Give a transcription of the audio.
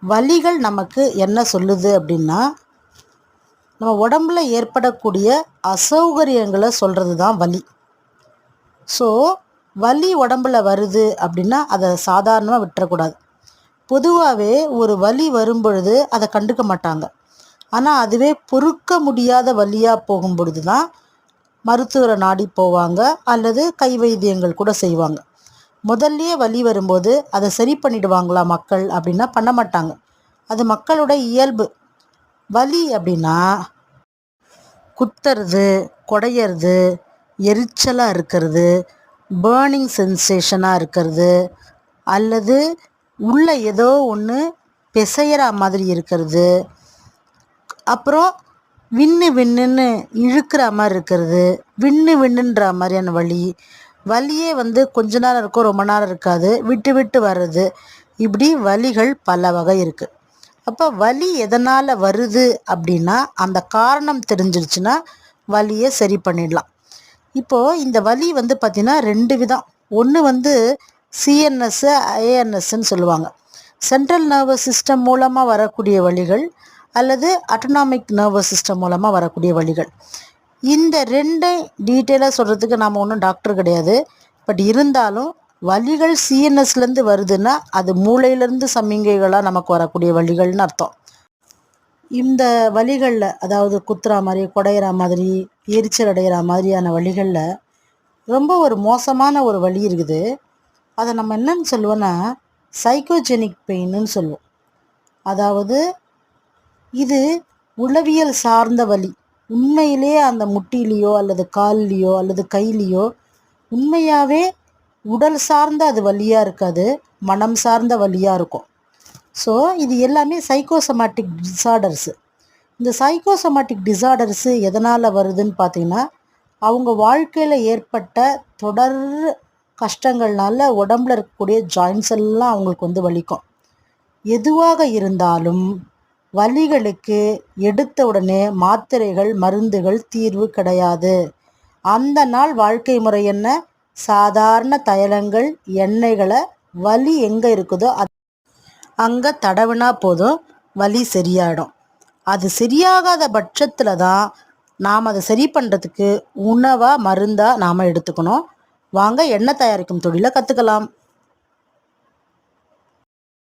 வலிகள் நமக்கு என்ன சொல்லுது அப்படின்னா, நம்ம உடம்புல ஏற்படக்கூடிய அசௌகரியங்களை சொல்கிறது தான் வலி. ஸோ வலி உடம்புல வருது அப்படின்னா அதை சாதாரணமாக விட்டுறக்கூடாது. பொதுவாகவே ஒரு வலி வரும்பொழுது அதை கண்டுக்க மாட்டாங்க. ஆனால் அதுவே பொறுக்க முடியாத வலியாக போகும் பொழுது தான் மருத்துவரை நாடி போவாங்க, அல்லது கை வைத்தியங்கள் கூட செய்வாங்க. முதல்லையே வலி வரும்போது அதை சரி பண்ணிடுவாங்களா மக்கள் அப்படின்னா பண்ண மாட்டாங்க. அது மக்களோட இயல்பு. வலி அப்படின்னா குத்துறது, குடையிறது, எரிச்சலாக இருக்கிறது, பேர்னிங் சென்சேஷனாக இருக்கிறது, அல்லது உள்ள ஏதோ ஒன்று பிசைகிற மாதிரி இருக்கிறது, அப்புறம் விண்ணு விண்ணுன்னு இழுக்கிற மாதிரி இருக்கிறது, விண்ணு விண்ணுன்ற மாதிரியான வலி. வலியே கொஞ்ச நேரம் இருக்கும், ரொம்ப நேரம் இருக்காது, விட்டு விட்டு வர்றது. இப்படி வலிகள் பல வகை இருக்குது. அப்போ வலி எதனால் வருது அப்படின்னா அந்த காரணம் தெரிஞ்சிருச்சுன்னா வலியை சரி பண்ணிடலாம். இப்போது இந்த வலி பார்த்திங்கன்னா 2 விதம். ஒன்று சிஎன்எஸ், ஏஎன்எஸ்ன்னு சொல்லுவாங்க. சென்ட்ரல் நர்வஸ் சிஸ்டம் மூலமாக வரக்கூடிய வலிகள், அல்லது அட்டானமிக் நர்வஸ் சிஸ்டம் மூலமாக வரக்கூடிய வலிகள். இந்த 2 டீட்டெயிலாக சொல்கிறதுக்கு நாம் ஒன்றும் டாக்டர் கிடையாது. பட் இருந்தாலும் வலிகள் சிஎன்எஸ்லேருந்து வருதுன்னா அது மூளையிலேருந்து சமிங்கைகளாக நமக்கு வரக்கூடிய வலிகள்னு அர்த்தம். இந்த வலிகளில், அதாவது குத்துற மாதிரி, குடையிற மாதிரி, எரிச்சல் அடைகிற மாதிரியான வலிகளில் ரொம்ப ஒரு மோசமான ஒரு வலி இருக்குது. அதை நம்ம என்னன்னு சொல்லுவோன்னா சைக்கோஜெனிக் பெயின்னு சொல்லுவோம். அதாவது இது உளவியல் சார்ந்த வலி. உண்மையிலே அந்த முட்டிலேயோ அல்லது கால்லையோ அல்லது கையிலையோ உண்மையாகவே உடல் சார்ந்த அது வலியாக இருக்காது, மனம் சார்ந்த வலியாக இருக்கும். ஸோ இது எல்லாமே சைக்கோசோமேட்டிக் டிஸார்டர்ஸு. இந்த சைக்கோசோமேட்டிக் டிஸார்டர்ஸு எதனால் வருதுன்னு பார்த்திங்கன்னா, அவங்க வாழ்க்கையில் ஏற்பட்ட தொடர் கஷ்டங்கள்னால உடம்புல இருக்கக்கூடிய ஜாயின்ஸ் எல்லாம் அவங்களுக்கு வலிக்கும். எதுவாக இருந்தாலும் வலிகளுக்கு எடுத்த உடனே மாத்திரைகள், மருந்துகள் தீர்வு கிடையாது. அந்த நாள் வாழ்க்கை முறை என்ன? சாதாரண தைலங்கள், எண்ணெய்களை வலி எங்கே இருக்குதோ அங்கே தடவினா போதும், வலி சரியாயிடும். அது சரியாகாத பட்சத்தில் தான் நாம் அதை சரி பண்ணுறதுக்கு உணவாக, மருந்தாக நாம் எடுத்துக்கணும். வாங்க எண்ணெய் தயாரிக்கும் தொழிலை கற்றுக்கலாம்.